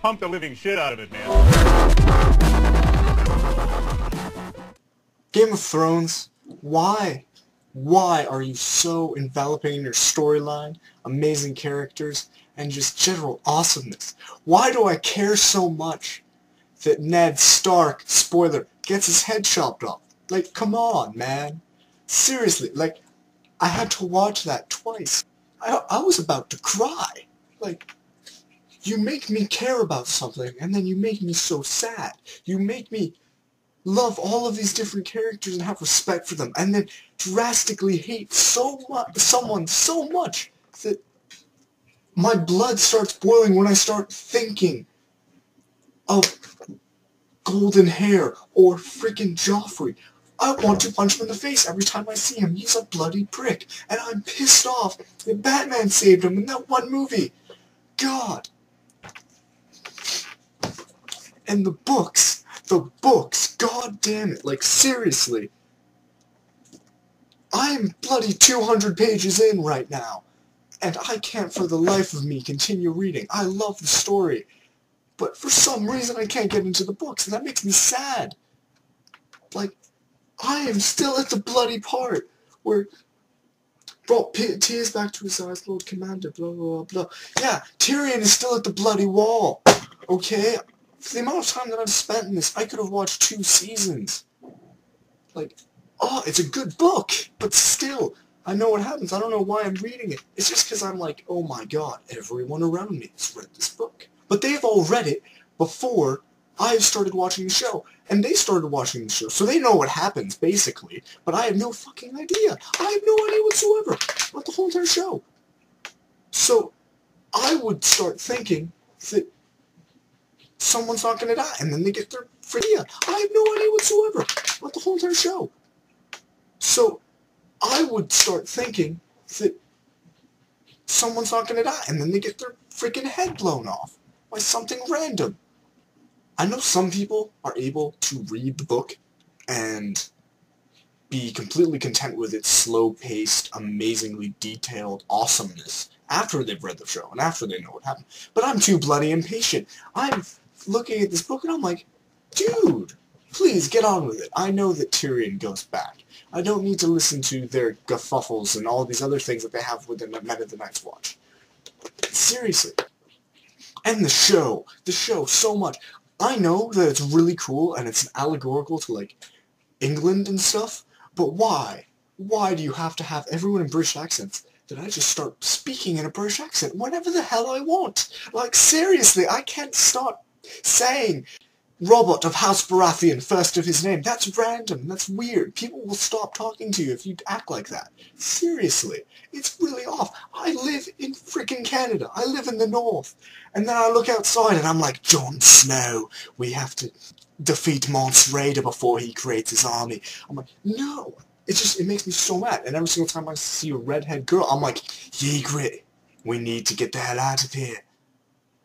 Pump the living shit out of it, man. Game of Thrones, why? Why are you so enveloping in your storyline, amazing characters, and just general awesomeness? Why do I care so much that Ned Stark, spoiler, gets his head chopped off? Like, come on, man. Seriously, like, I had to watch that twice. I was about to cry. Like, you make me care about something, and then you make me so sad. You make me love all of these different characters and have respect for them, and then drastically hate someone so much that my blood starts boiling when I start thinking of golden hair or freaking Joffrey. I want to punch him in the face every time I see him. He's a bloody prick, and I'm pissed off that Batman saved him in that one movie. God. And the books, god damn it, like seriously. I am bloody 200 pages in right now, and I can't for the life of me continue reading. I love the story, but for some reason I can't get into the books, and that makes me sad. Like, I am still at the bloody part where brought tears back to his eyes, Lord Commander, blah blah blah. Yeah, Tyrion is still at the bloody wall, okay? For the amount of time that I've spent in this, I could have watched 2 seasons. Like, oh, it's a good book, but still, I know what happens. I don't know why I'm reading it. It's just because I'm like, oh my god, everyone around me has read this book. But they've all read it before I've started watching the show. And they started watching the show, so they know what happens, basically. But I have no fucking idea. I have no idea whatsoever about the whole entire show. So, I would start thinking that someone's not gonna die, and then they get their freaking. I have no idea whatsoever about the whole entire show. So, I would start thinking that someone's not gonna die, and then they get their freaking head blown off by something random. I know some people are able to read the book and be completely content with its slow-paced, amazingly detailed awesomeness after they've read the show and after they know what happened. But I'm too bloody impatient. I'm looking at this book and I'm like, dude, please get on with it. I know that Tyrion goes back. I don't need to listen to their guffuffles and all these other things that they have within Men of the Night's Watch. Seriously. And the show so much. I know that it's really cool and it's allegorical to, like, England and stuff, but why? Why do you have to have everyone in British accents? That I just start speaking in a British accent whenever the hell I want? Like, seriously, I can't stop saying Robert of House Baratheon, first of his name. That's random. That's weird. People will stop talking to you if you act like that. Seriously. It's really off. I live in freaking Canada. I live in the north. And then I look outside and I'm like, Jon Snow, we have to defeat Mons Raider before he creates his army. I'm like, no. It makes me so mad. And every single time I see a redhead girl, I'm like, Ygritte, we need to get the hell out of here.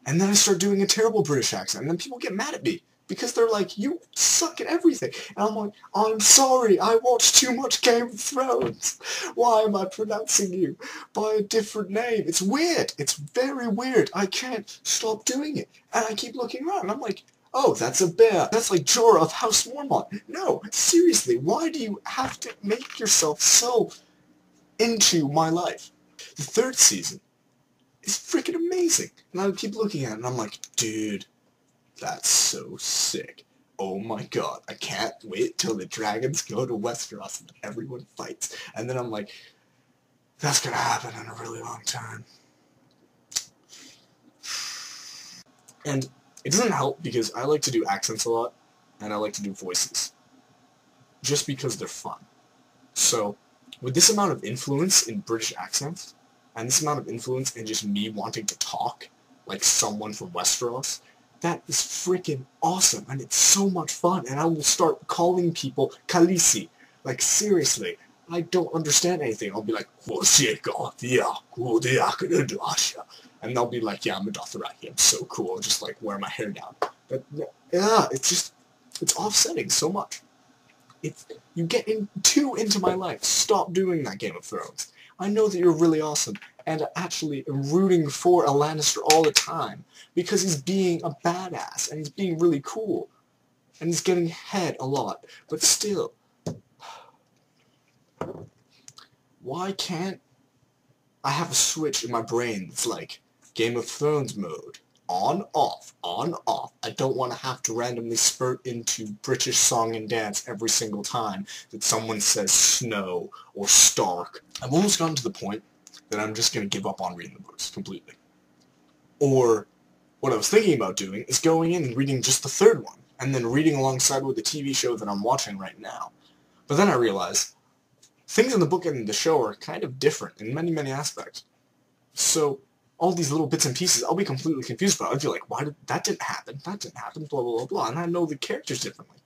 And then I start doing a terrible British accent, and then people get mad at me, because they're like, you suck at everything. And I'm like, I'm sorry, I watched too much Game of Thrones. Why am I pronouncing you by a different name? It's weird. It's very weird. I can't stop doing it. And I keep looking around, and I'm like, oh, that's a bear. That's like Jorah of House Mormont. No, seriously, why do you have to make yourself so into my life? The 3rd season is freaking amazing. And I keep looking at it, and I'm like, dude, that's so sick. Oh my god, I can't wait till the dragons go to Westeros and everyone fights. And then I'm like, that's gonna happen in a really long time. And it doesn't help because I like to do accents a lot, and I like to do voices. Just because they're fun. So, with this amount of influence in British accents, and this amount of influence in just me wanting to talk like someone from Westeros, that is freaking awesome, and it's so much fun, and I will start calling people Khaleesi. Like, seriously, I don't understand anything. I'll be like, and they'll be like, yeah, I'm a Dothraki, I'm so cool, I'll just like wear my hair down. But yeah, it's offsetting so much. You get too into my life. Stop doing that, Game of Thrones. I know that you're really awesome, and I actually am rooting for a Lannister all the time, because he's being a badass, and he's being really cool, and he's getting ahead a lot, but still, why can't I have a switch in my brain that's like, Game of Thrones mode, on, off, on, off. I don't want to have to randomly spurt into British song and dance every single time that someone says Snow or Stark. I've almost gotten to the point that I'm just going to give up on reading the books completely. Or, what I was thinking about doing is going in and reading just the third one, and then reading alongside with the TV show that I'm watching right now. But then I realized, things in the book and the show are kind of different in many, many aspects. So, all these little bits and pieces, I'll be completely confused about. I'll be like, why did that didn't happen, blah, blah, blah, blah, and I know the characters differently.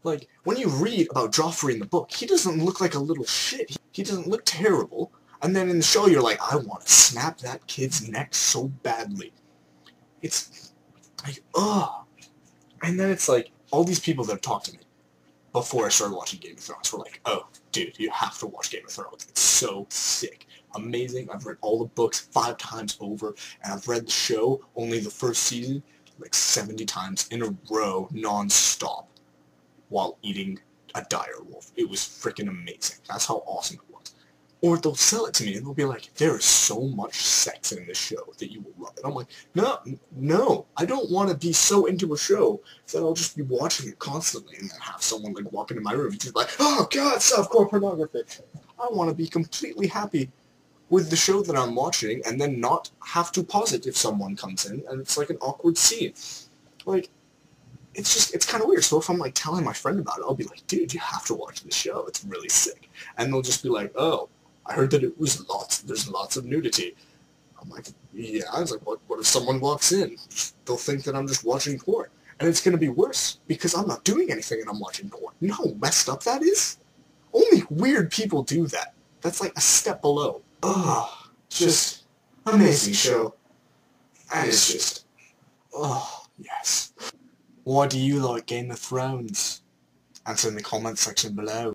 Like, when you read about Joffrey in the book, he doesn't look like a little shit. He doesn't look terrible. And then in the show, you're like, I want to snap that kid's neck so badly. It's like, ugh. And then it's like, all these people that have talked to me before I started watching Game of Thrones were like, oh, dude, you have to watch Game of Thrones. It's so sick. Amazing. I've read all the books 5 times over, and I've read the show, only the first season, like 70 times in a row, non-stop, while eating a dire wolf. It was freaking amazing. That's how awesome it was. Or they'll sell it to me, and they'll be like, there is so much sex in this show that you will love it. I'm like, no, I don't want to be so into a show that I'll just be watching it constantly and then have someone like walk into my room and just like, oh god, softcore pornography. I want to be completely happy with the show that I'm watching, and then not have to pause it if someone comes in, and it's like an awkward scene. Like, it's kind of weird. So if I'm like telling my friend about it, I'll be like, dude, you have to watch this show. It's really sick. And they'll just be like, oh, I heard that there's lots of nudity. I'm like, yeah. I was like, what if someone walks in? They'll think that I'm just watching porn. And it's going to be worse, because I'm not doing anything and I'm watching porn. You know how messed up that is? Only weird people do that. That's like a step below. Ugh, just amazing show. And it's just, oh, yes. What do you like, Game of Thrones? Answer in the comment section below.